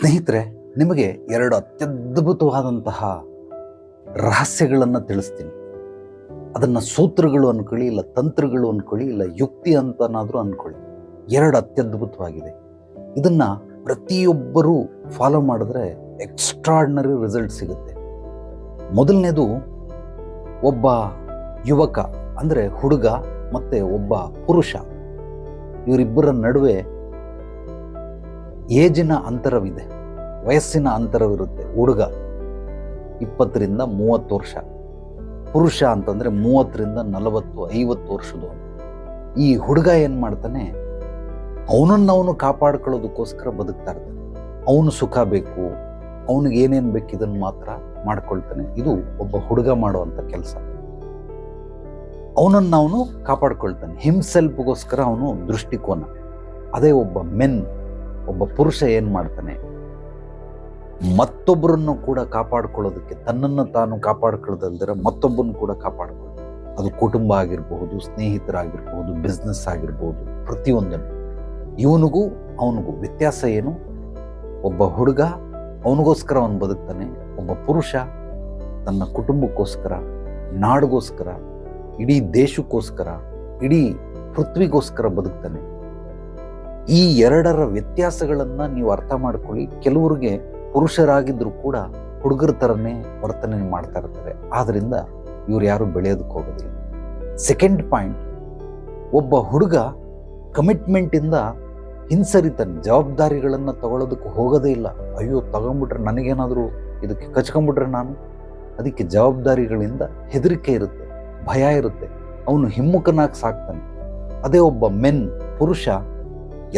ಸ್ನೇಹಿತರೆ, ನಿಮಗೆ ಎರಡು ಅತ್ಯದ್ಭುತವಾದಂತಹ ರಹಸ್ಯಗಳನ್ನು ತಿಳಿಸ್ತೀನಿ. ಅದನ್ನು ಸೂತ್ರಗಳು ಅಂದ್ಕೊಳ್ಳಿ, ಇಲ್ಲ ತಂತ್ರಗಳು ಅಂದ್ಕೊಳ್ಳಿ, ಇಲ್ಲ ಯುಕ್ತಿ ಅಂತನಾದರೂ ಅಂದ್ಕೊಳ್ಳಿ. ಎರಡು ಅತ್ಯದ್ಭುತವಾಗಿದೆ. ಇದನ್ನು ಪ್ರತಿಯೊಬ್ಬರೂ ಫಾಲೋ ಮಾಡಿದ್ರೆ ಎಕ್ಸ್ಟ್ರಾರ್ಡಿನರಿ ರಿಸಲ್ಟ್ ಸಿಗುತ್ತೆ. ಮೊದಲನೇದು, ಒಬ್ಬ ಯುವಕ ಅಂದರೆ ಹುಡುಗ ಮತ್ತು ಒಬ್ಬ ಪುರುಷ, ಇವರಿಬ್ಬರ ನಡುವೆ ಏಜಿನ ಅಂತರವಿದೆ, ವಯಸ್ಸಿನ ಅಂತರವಿರುತ್ತೆ. ಹುಡುಗ 20ರಿಂದ 30 ವರ್ಷ, ಪುರುಷ ಅಂತಂದರೆ 30ರಿಂದ 40-50 ವರ್ಷದ. ಈ ಹುಡುಗ ಏನು ಮಾಡ್ತಾನೆ, ಅವನನ್ನು ಕಾಪಾಡ್ಕೊಳ್ಳೋದಕ್ಕೋಸ್ಕರ ಬದುಕ್ತಾ ಇರ್ತಾನೆ. ಅವನು ಸುಖ ಬೇಕು, ಅವನಿಗೆ ಏನೇನು ಬೇಕು ಇದನ್ನು ಮಾತ್ರ ಮಾಡ್ಕೊಳ್ತಾನೆ. ಇದು ಒಬ್ಬ ಹುಡುಗ ಮಾಡುವಂಥ ಕೆಲಸ. ಅವನನ್ನು ಕಾಪಾಡ್ಕೊಳ್ತಾನೆ, ಹಿಮ್ಸೆಲ್ಫ್ಗೋಸ್ಕರ ಅವನು ದೃಷ್ಟಿಕೋನ. ಅದೇ ಒಬ್ಬ ಪುರುಷ ಏನು ಮಾಡ್ತಾನೆ, ಮತ್ತೊಬ್ಬರನ್ನು ಕೂಡ ಕಾಪಾಡ್ಕೊಳ್ಳೋದಕ್ಕೆ, ತನ್ನನ್ನು ತಾನು ಕಾಪಾಡ್ಕೊಳ್ಳೋದಲ್ದಿರ ಮತ್ತೊಬ್ಬರನ್ನು ಕೂಡ ಕಾಪಾಡ್ಕೊಳ್ತಾನೆ. ಅದು ಕುಟುಂಬ ಆಗಿರಬಹುದು, ಸ್ನೇಹಿತರಾಗಿರ್ಬಹುದು, ಬಿಸ್ನೆಸ್ ಆಗಿರ್ಬೋದು, ಪ್ರತಿಯೊಂದನ್ನು. ಇವನಿಗೂ ಅವನಿಗೂ ವ್ಯತ್ಯಾಸ ಏನು? ಒಬ್ಬ ಹುಡುಗ ಅವನಿಗೋಸ್ಕರ ಅವನು ಬದುಕ್ತಾನೆ, ಒಬ್ಬ ಪುರುಷ ತನ್ನ ಕುಟುಂಬಕ್ಕೋಸ್ಕರ, ನಾಡಿಗೋಸ್ಕರ, ಇಡೀ ದೇಶಕ್ಕೋಸ್ಕರ, ಇಡೀ ಪೃಥ್ವಿಗೋಸ್ಕರ ಬದುಕ್ತಾನೆ. ಈ ಎರಡರ ವ್ಯತ್ಯಾಸಗಳನ್ನು ನೀವು ಅರ್ಥ ಮಾಡ್ಕೊಳ್ಳಿ. ಕೆಲವರಿಗೆ ಪುರುಷರಾಗಿದ್ದರೂ ಕೂಡ ಹುಡುಗರ ಥರನೇ ವರ್ತನೆ ಮಾಡ್ತಾ ಇರ್ತಾರೆ, ಆದ್ದರಿಂದ ಇವ್ರು ಯಾರು ಬೆಳೆಯೋದಕ್ಕೆ ಹೋಗೋದಿಲ್ಲ. ಸೆಕೆಂಡ್ ಪಾಯಿಂಟ್, ಒಬ್ಬ ಹುಡುಗ ಕಮಿಟ್ಮೆಂಟಿಂದ ಹಿಂಸರಿತಾನೆ, ಜವಾಬ್ದಾರಿಗಳನ್ನು ತಗೊಳ್ಳೋದಕ್ಕೆ ಹೋಗೋದೇ ಇಲ್ಲ. ಅಯ್ಯೋ ತಗೊಂಬಿಟ್ರೆ ನನಗೇನಾದರೂ ಇದಕ್ಕೆ ಕಚ್ಕೊಂಡ್ಬಿಟ್ರೆ ನಾನು, ಅದಕ್ಕೆ ಜವಾಬ್ದಾರಿಗಳಿಂದ ಹೆದರಿಕೆ ಇರುತ್ತೆ, ಭಯ ಇರುತ್ತೆ, ಅವನು ಹಿಮ್ಮುಖನಾಗಿ ಸಾಕ್ತಾನೆ. ಅದೇ ಒಬ್ಬ ಪುರುಷ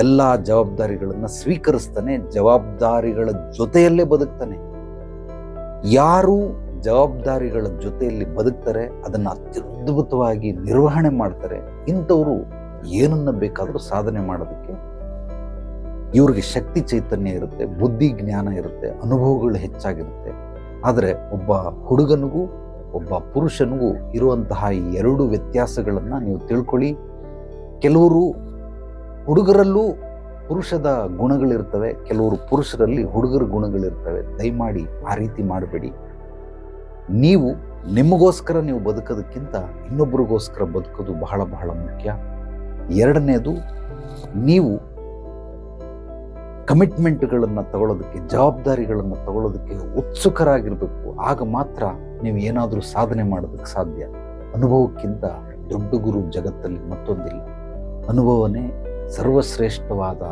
ಎಲ್ಲ ಜವಾಬ್ದಾರಿಗಳನ್ನು ಸ್ವೀಕರಿಸ್ತಾನೆ, ಜವಾಬ್ದಾರಿಗಳ ಜೊತೆಯಲ್ಲೇ ಬದುಕ್ತಾನೆ. ಯಾರು ಜವಾಬ್ದಾರಿಗಳ ಜೊತೆಯಲ್ಲಿ ಬದುಕ್ತಾರೆ, ಅದನ್ನು ಅತ್ಯದ್ಭುತವಾಗಿ ನಿರ್ವಹಣೆ ಮಾಡ್ತಾರೆ, ಇಂಥವರು ಏನನ್ನ ಬೇಕಾದರೂ ಸಾಧನೆ ಮಾಡೋದಕ್ಕೆ ಇವ್ರಿಗೆ ಶಕ್ತಿ ಚೈತನ್ಯ ಇರುತ್ತೆ, ಬುದ್ಧಿ ಜ್ಞಾನ ಇರುತ್ತೆ, ಅನುಭವಗಳು ಹೆಚ್ಚಾಗಿರುತ್ತೆ. ಆದರೆ ಒಬ್ಬ ಹುಡುಗನಿಗೂ ಒಬ್ಬ ಪುರುಷನಿಗೂ ಇರುವಂತಹ ಈ ಎರಡು ವ್ಯತ್ಯಾಸಗಳನ್ನು ನೀವು ತಿಳ್ಕೊಳ್ಳಿ. ಕೆಲವರು ಹುಡುಗರಲ್ಲೂ ಪುರುಷದ ಗುಣಗಳಿರ್ತವೆ, ಕೆಲವರು ಪುರುಷರಲ್ಲಿ ಹುಡುಗರ ಗುಣಗಳಿರ್ತವೆ. ದಯಮಾಡಿ ಆ ರೀತಿ ಮಾಡಬೇಡಿ. ನೀವು ನಿಮಗೋಸ್ಕರ ನೀವು ಬದುಕೋದಕ್ಕಿಂತ ಇನ್ನೊಬ್ಬರಿಗೋಸ್ಕರ ಬದುಕೋದು ಬಹಳ ಬಹಳ ಮುಖ್ಯ. ಎರಡನೇದು, ನೀವು ಕಮಿಟ್ಮೆಂಟ್ಗಳನ್ನು ತಗೊಳ್ಳೋದಕ್ಕೆ, ಜವಾಬ್ದಾರಿಗಳನ್ನು ತಗೊಳ್ಳೋದಕ್ಕೆ ಉತ್ಸುಕರಾಗಿರಬೇಕು. ಆಗ ಮಾತ್ರ ನೀವು ಏನಾದರೂ ಸಾಧನೆ ಮಾಡೋದಕ್ಕೆ ಸಾಧ್ಯ. ಅನುಭವಕ್ಕಿಂತ ದೊಡ್ಡ ಗುರು ಜಗತ್ತಲ್ಲಿ ಮತ್ತೊಂದಿಲ್ಲ. ಅನುಭವನೇ ಸರ್ವಶ್ರೇಷ್ಠವಾದ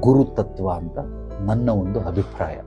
ಗುರು ತತ್ವ ಅಂತ ನನ್ನ ಒಂದು ಅಭಿಪ್ರಾಯ.